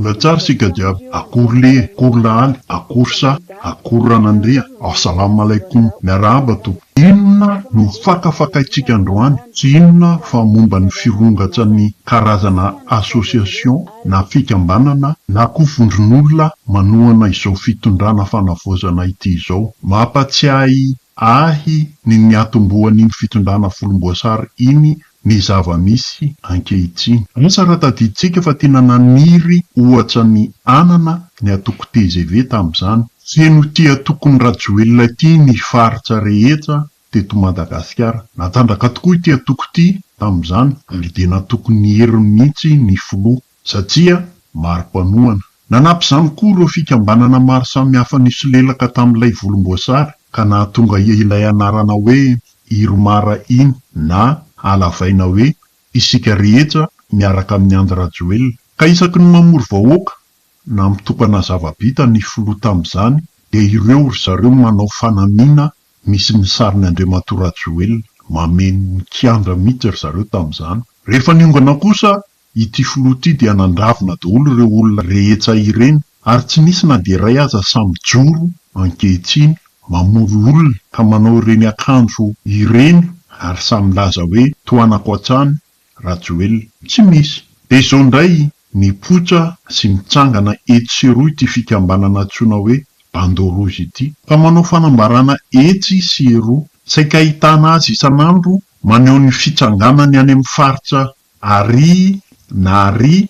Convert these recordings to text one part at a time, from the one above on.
Mbola tsara sika jiaby. Akory le, akory lahaly, akory sa, akory ranandria. Assalamu alaikum, miarahaba tompo. Inona no fakafakaitsika androany? Tsy inona fa momba ny firongatsa ny karazana association na fikambanana na koa vondron'olona manohana izao fitondrana fanavaozana ity izao. Mampatsiahy ahy ny atombohan'iny fitondrana volomboasary iny ny zava-misy ankehitriny. Asa raha tadiditsika fa tena naniry ohatra ny anana ny atoko TGV tamin'izany. Feno ty atokony rajoelina ity ny faritra rehetra teto Madagasikara. Natandraka tokoa ity atoko ity tamin'izany, de natoko ny hery mihitsy ny filoha satria maro-panohana. Nanampy izany koa ireo fikambanana maro samihafa nisy lelaka tamin'ilay volomboasary ka nahatonga ilay anarana hoe Iromara iny na alavaina hoe isika rehetra miaraka amin'ny Andry Rajoelina. Ka isaky ny mamory vahoaka na mitokana zava-bita ny filoha tamin'izany dia ireo ry zareo manao fanamiana misy ny sarin'ny Andriamatoa Rajoelina, mameno kiandra mihitsy ry zareo tamin'izany. Rehefa niongana kosa ity filoha ity dia nandravina daholo ireo olona rehetra ireny ary tsy nisy na dia iray aza samy joro ankehitriny mamory olona ka manao ireny akanjo ireny ary samy laza hoe toanako hatrany Rajoelina. Tsy misy. Dia izao indray nipotra sy mitsangana etsy sy roa ity fikambanana antsoina hoe Bandeau Rouge ity, ka manao fanambarana etsy sy roa. Saika ahitana azy isan'andro maneho ny fitsanganany any amin'ny faritra ary na ary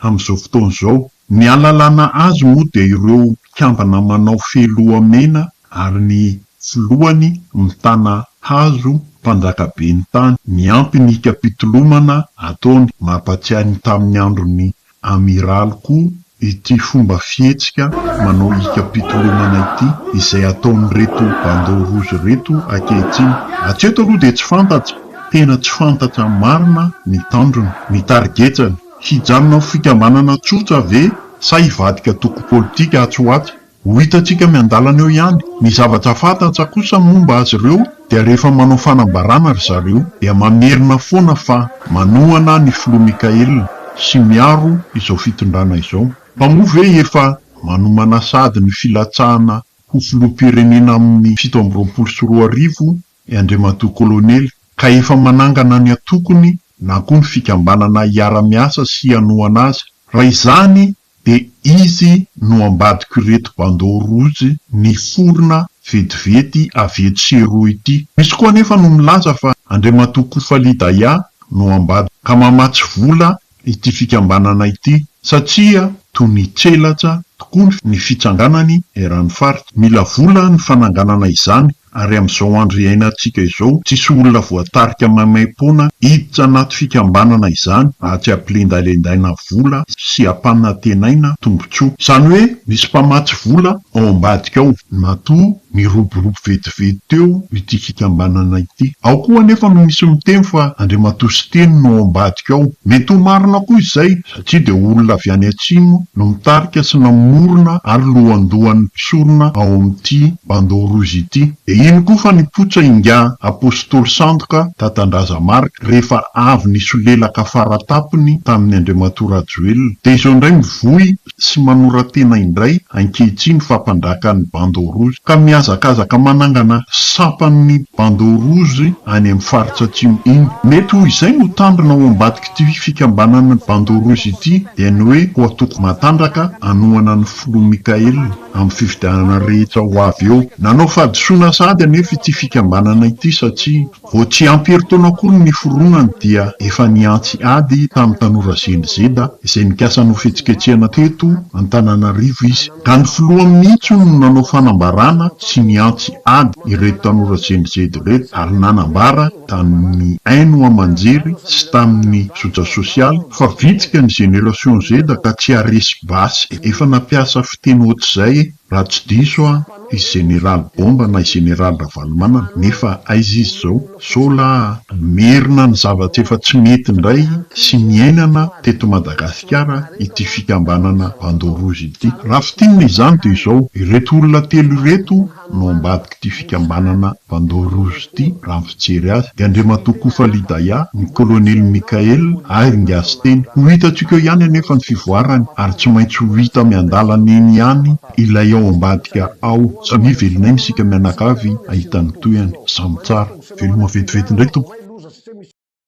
amin'izao fotoana izao. Ny alalana azy moa dia ireo mpikambana manao feloha-mena ary ny filohany mitana hazo mpanjakabeny tany. Miampy ny kapitolomana ataony. Mampatsiahy ny tamin'ny andron'ny amiraly koa ity fomba fihetsika manao ikapitolomana ity izay ataon'ireto Bandeau Rouge reto ankehitriny. Hatreto aloha dia tsy fantatra, tena tsy fantatra marina ny tandrony, ny targetsany. Hijanona fikambanana tsotra ve sa hivadika toko politika atsoatsy? Ho hitantsika miandalana eo ihany. Ny zavatra fantatra kosa momba azy ireo dia rehefa manao fanambarana ry zareo dia mamerina foana fa manohana ny filoha Mikaelina sy miaro izao fitondrana izao. Fa moa ve efa manomana sady ny filatsahana ho filoham-pirenena amin'ny 724 Andriamatoa Kolonely ka efa manangana ny atokony na koa ny fikambanana hiara-miasa sy hanohana azy. Raha izany dia izy no ambadika ireto Bandeau Rouge ny forona vetivety avy eto sy eroa ity. Misy koa anefa no milaza fa Andriamatoa Koufali Daya no ambadika, ka mamatsy vola ity fikambanana ity satria toy ny tselatra tokoa ny fitsanganany eran'ny faritra. Mila vola ny fananganana izany ary amin'izao andro iainantsika izao tsisy olona voatarika maimaim-poana hiditra anaty fikambanana izany tsy ampilendalendaina vola sy ampanantenaina tombotsoa. Izany hoe misy mpamatsy vola ao ambadika ao, matoa miroborobo vetivety teo ity fikambanana ity. Ao koa anefa no misy miteny fa Andriamatoa Siteny no ao ambadika ao. Mety ho marina koa izay satria dia olona avy any atsimo no mitarika sy namorona ary lohandohan'ny mpisorona ao amin'ity Bandeau Rouge ity. Iny koa fa nipotra inga apôstôly Sandoka Tatandrazamarika rehefa avy nisolelaka faratapony tamin'ny Andriamatoa Rajoelina. Dia izao indray mivohy sy manoratena indray ankehitriny fampandrakan'ny Bandeau Rouge ka mihazakazaka manangana sapan'ny Bandeau Rouge any amin'ny faritra atsimo iny. Mety ho izay no tandrina ao ambadika ity fikambanana Bandeau Rouge ity dia ny hoe ho atoko matandraka anohana ny filoha Mikaelina amin'ny fifidianana rehetra ho avy eo. Nanao fahadisoana sady anefa ity fikambanana ity satria vao tsy ampy herintaona akory ny foronany dia efa niantsy ady tamin'ny Tanora Zendizenda izay nikasa no fetsiketsehana teto Antananarivo izy. Ka ny filoha mihitsy no nanao fanambarana sy niantsy ady ireto Tanora Zendizenda ireto ary nanambara tamin'ny Aino Amanjery sy tamin'ny Zotra Sosialy fa vitsika ny Génération Z ka tsy haresy basy. Efa nampiasa fiteny ohatr'izay raha tsy diso i Général Bomba na i Général Ravalomanana, nefa aiza izy zao sola merina ny zavatra efa tsy mety indray sy miainana teto Madagasikara ity fikambanana Bandeau Rouge ity. Raha fitinina izany dia izao ireto olona telo ireto no ambadiky ty fikambanana Bandorozy ty raha ny fijery azy de Andriamatoa Falidaya, ny kolonely Mikael ary Ngasiteny. Ho hitantsika ihany anefa ny fivoarany ary tsy maintsy ho hita miandalana eny ihany ilay ao ambadika ao. Samy velonay misika mianakavy ahitany toyany samy tsara veloma vetivety ndray tompo.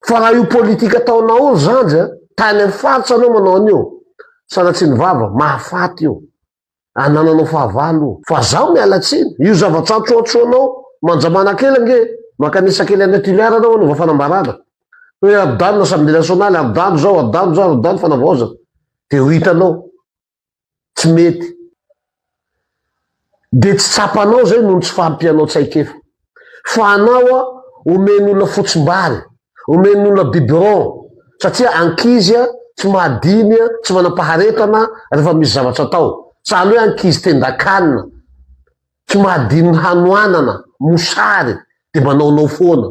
Fa raha io politika ataonao io zany tany amin'ny faritra anao manao an'io sanatsy ny vava mahafaty io anananao fahavalo fa zaho mialatsiny io zavatra troatsoanao manjamana kely nge makanisa kely anatiliara anao anova fanambarana hoe adano na samedi nasionaly adano zao fanavaozana de ho hitanao tsy mety de tsy tsapanao zay noho tsy fampianao tsaikefa fa anao omen'olona fotsimbary omen'olona biberon satria ankizy tsy mahadiny tsy manampaharetana rehefa misy zavatra atao sahala hoe ankizy tendakanina tsy mahadiny hanoanana mosary de manaonao foana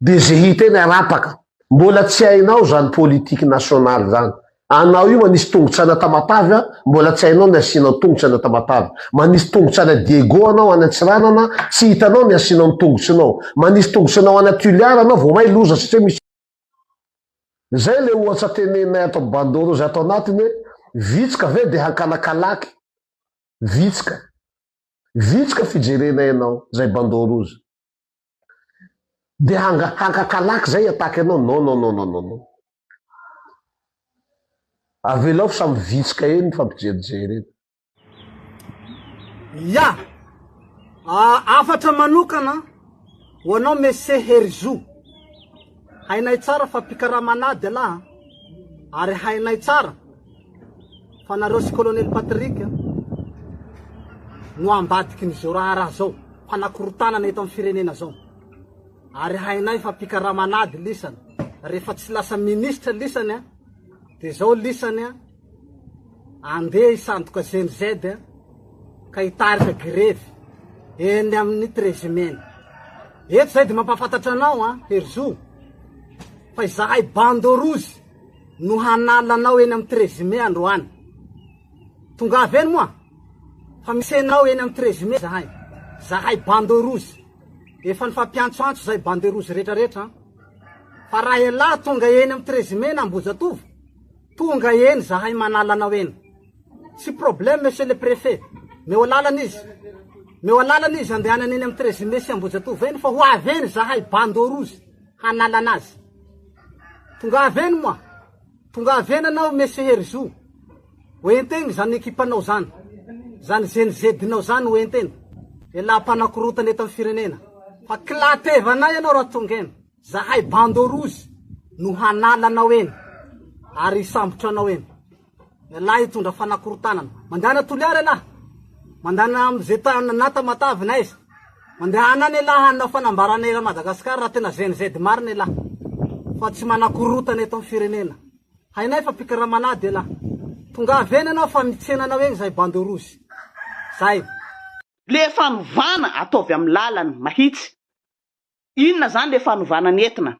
de ze hita eny arapaka mbola tsy hainao zany politiky nasionaly zany anao io manisy tongotsy ana Tamatavy mbola tsy hainao ny asianao tongotsy ana Tamatavy manisy tongotsy ana Diego anao ana Tsiranana tsy hitanao ny asianao ny tongotsinao manisy tongotsy anao ana Tuliara anao vao may loza satria misy zay le ohatra tenenay ato Bandorozy ato anatiny vitsika ve de hankalakalaky vitsika fijerenay anao zay Bandorozy de hankakalaky zay ataky anao non avelao samy vitsika eny fampijerijery eny ya afatra manokana ho anao Monsieur Herzo hainay tsara fa pikaramanady alaha ary hainay tsara fa nareo sy colonel Patrick no ambadiky n'izao raha zao fanakorotanana eto amin'ny firenena zao ary hainay fa pikaramanady lisany rehefa tsy lasa ministre lisany de zao lisany andeha isandoka GNZ ka hitarika grevy eny amin'ny 13 mena eto zay de mampafantatra anao Herzo fa izahay Bandorozy no hanalanao eny amin'ny 13 mai androany tongavy eny moa fa misy anao eny amin'ny 13 mai zahay Bandorozy efa nifampiantsoantso zay Bandorozy rehetrarehetra fa raha elahy tonga eny amin'ny 13 mai Ambojatovo tonga eny zahay manalanao eny tsy problème monsieur le préfet meo alalana izy andehanany eny amin'ny 13 mai sy Ambojatovo eny fa ho avy eny zahay Bandorozy hanalana azy tongavy eny moa tongavy eny anao Monsieur Herzo oenteny zany ekipanao zany GNZ-nao zany oenteny elam-panakorotana eto amin'ny firenena fa kilatevanay anao raha tonga eny zahay Bandorozy no hanalanao eny ary isambotra anao eny elahy hitondra fanakorotanana mandana Toliara elahy mandana am'izay na Tamatavy na izy mandehanany elahy hanao fanambarana era Madagasikara raha tena GNZ marina elahy fa tsy manakorotana eto amin'ny firenena hainay fa pikaramanady elahy tongavy eny anao fa mitsenanao eny zay Bandorozy zay le fanovana ataovy amin'ny lalany mahitsy inona zany le fanovana nentina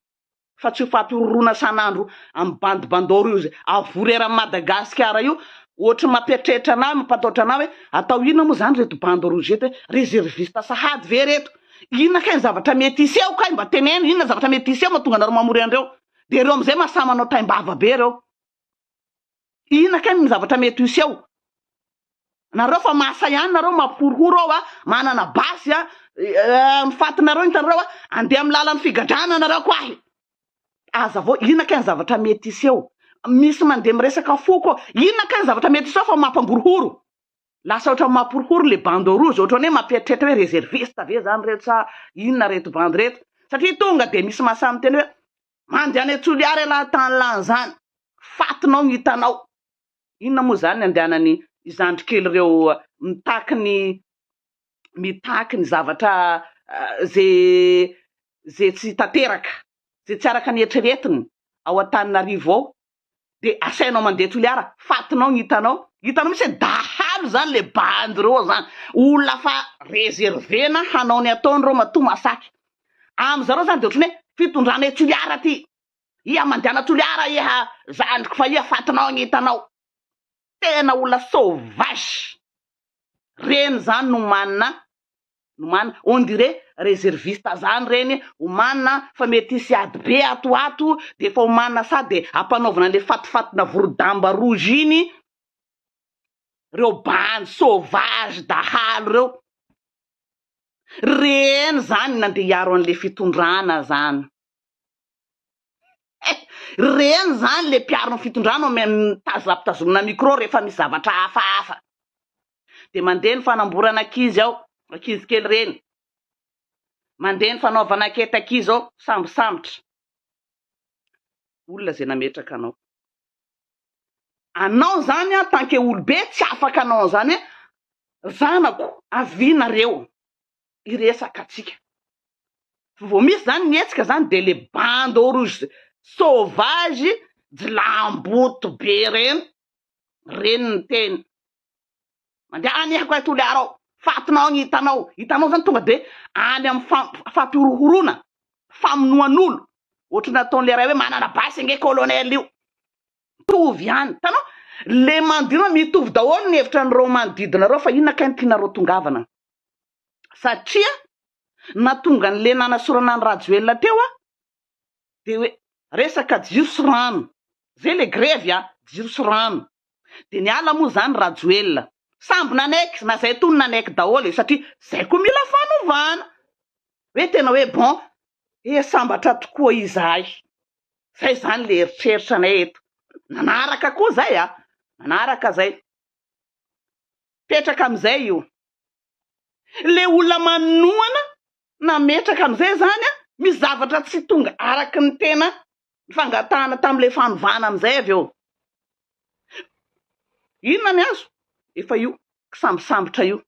fa tsy ho fampirorona sanandro amin'ny Bandorozy avorera Madagasikara io ohatra mampietrehitra anao mampataotra anao hoe atao inona moa zany reto Bandorozy eto réserviste sahady ve reto inona kay zavatra mety iseho kay mba teneno inona zavatra mety iseho mahatonga anareo mamory andreo de reo am'izay mahasamanao taimbava be reo inona kay ny zavatra mety iseho nareo fa masa ihany nareo mampihorohoro ao manana basy mifatinareo hitanareo andeha amin'ny lalan'ny figadrana nareo koahy aza vao inona kay ny zavatra mety iseho misy mandeha miresaka foko inona kay ny zavatra mety iseho fa mampamborohoro lasa ohatra mampihorohoro le Bandorozy ohatra hoe mampieritretra hoe réserviste ve zany reto sa inona reto bandy reto satria tonga de misy masamy teny hoe mandeha any Toliara elahy tany lany zany fatinao ny hitanao inona moa zany andehanany izandrikely reo mitaky ny zavatra ze tsy tanteraka ze tsy araka ny eritreretiny ao Antananarivo ao de asainao mandeha Toliara fatinao ny hitanao misy dahalo zany le bandy reo zany olona fa réservena hanao ny ataony reo matomasaky am'zareo zany de ohatrany hoe fitondrana Toliara ty ia mandehana Toliara iha zandriko fa ia fatinao ny hitanao tena olona sauvage reny zany no manana no mana on dirait réserviste zany reny omanina fa mety hisy ady be atoato de fa omanina sady ampanaovana le fatifatina vorodamba rouge iny reo bandy sauvage dahalo reo reny zany nandeha hiaro an'le fitondrana zany reny zany le mpiaro ny fitondrana mitazapitazomina micro rehefa misy zavatra hafahafa de mandeha ny fanamborana ankizy ao ankizy kely reny mandeha ny fanaovana aketakizy ao sambosambotra olona zay nametraka anao zany a tanke olobe tsy afaka anao zany zanako avinareo iresaka atsika vao misy zany nietsika zany de le bande rouge sauvage jilamboto be reny ny teny mandeha anehako ay toliara ao fatinao ny hitanao zany tonga de any amy fampiorohorona famonoan'olo ohatry nataon'le ray hoe manana basy nge colonel io mitovy any tanao le mandina mitovy daholo ny hevitra nyreo manodidinareo fa inona kay ny tianareo tongavana satria natonga n'le nanasorana ny rajoelona teo de hoe resaka jiro sy rano zay le grevy jiro sy rano de niala moa zany rajoelona samby nanaiky na zay tony nanaiky daholo satria zay koa mila fanovana hoe tena hoe bon sambatra tokoa izahay zay zany le eritreritra anay eto nanaraka koa zay nanaraka zay petraka am'izay io le olona manoana nametraka am'izay zany misy zavatra tsy tonga araky ny tena fangatahana tam'le fanovana am'izay avy eo inona ny azo efa io sambosambotra io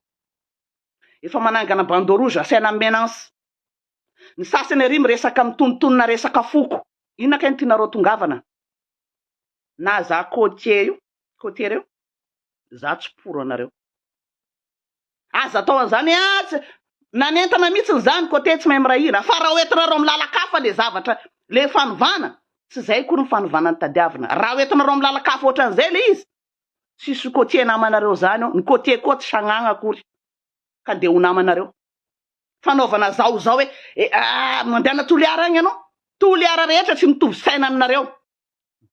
efa manangana bande rouge asaina menance ny sasany ary miresaka mitonontonona resaka foko inona kay ny tianareo tongavana na za côtier reo za tsy poro anareo aza atao an'izany nanentana mihitsy zany côté tsy mahay mirahira fa raha oentinareo milalakafa le zavatra le fanovana tsy zay koa ny fanovana ny tadiavina raha oentinareo milalakafa ohatran'izay le izy sisy côtier namanareo zany ny côtier koa tsy sagnagna akory ka de ho namanareo fanaovana zao hoe mandehana toliara agny ianao toliara rehetra tsy mitovy saina aminareo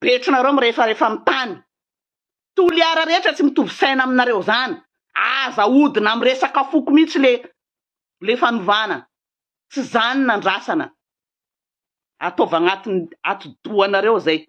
betronareo mirehefa mitany toliara rehetra tsy mitovy saina aminareo zany aza odina amy resaka foko mihitsy le fanovana tsy zany nandrasana ataova agnatin'ny ati-doanareo zay